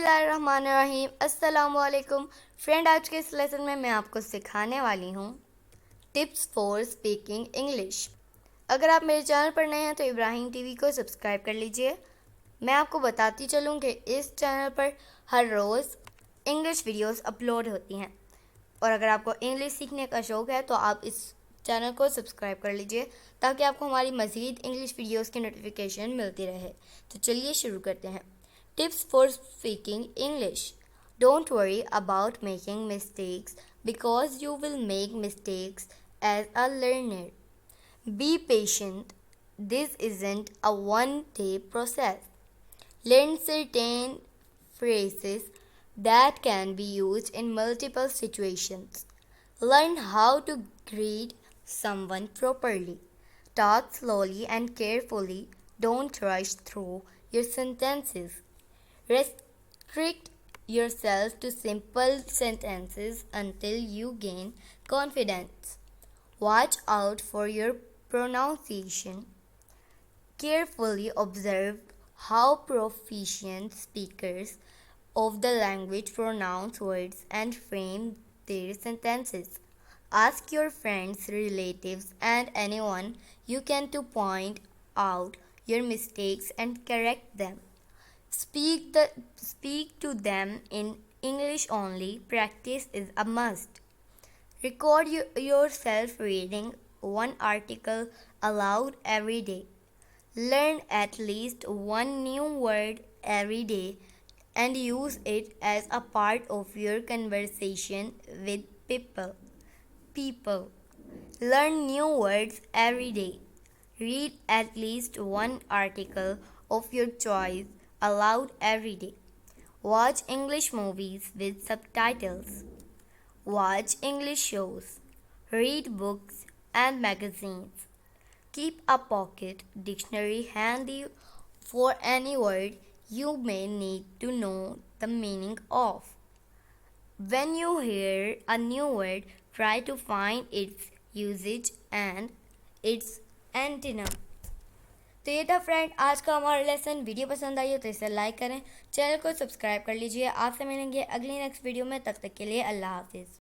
बिस्मिल्लाहिर्रहमानिर्रहीम अस्सलामुअलैकुम फ्रेंड। आज के इस लेसन में मैं आपको सिखाने वाली हूँ टिप्स फॉर स्पीकिंग इंग्लिश। अगर आप मेरे चैनल पर नए हैं तो इब्राहिम टीवी को सब्सक्राइब कर लीजिए। मैं आपको बताती चलूँ कि इस चैनल पर हर रोज़ इंग्लिश वीडियोस अपलोड होती हैं, और अगर आपको इंग्लिश सीखने का शौक़ है तो आप इस चैनल को सब्सक्राइब कर लीजिए ताकि आपको हमारी मज़ीद इंग्लिश वीडियोस की नोटिफिकेशन मिलती रहे। तो चलिए शुरू करते हैं। Tips for speaking English. Don't worry about making mistakes because you will make mistakes as a learner. Be patient. This isn't a one-day process. Learn certain phrases that can be used in multiple situations. Learn how to greet someone properly. Talk slowly and carefully. Don't rush through your sentences. Restrict yourself to simple sentences until you gain confidence. Watch out for your pronunciation. Carefully observe how proficient speakers of the language pronounce words and frame their sentences. Ask your friends, relatives, and anyone you can to point out your mistakes and correct them. Speak to them in English only. Practice is a must. Record yourself reading one article aloud every day. Learn at least one new word every day and use it as a part of your conversation with people. Learn new words every day. Read at least one article of your choice aloud every day. Watch English movies with subtitles. Watch English shows. Read books and magazines. Keep a pocket dictionary handy for any word you may need to know the meaning of. When you hear a new word, try to find its usage and its antonym. तो ये था friend आज का हमारा lesson. Video पसंद आई हो तो इसे लाइक करें, चैनल को सब्सक्राइब कर लीजिए। आपसे मिलेंगे अगली नेक्स्ट वीडियो में, तब तक के लिए अल्लाह हाफिज़।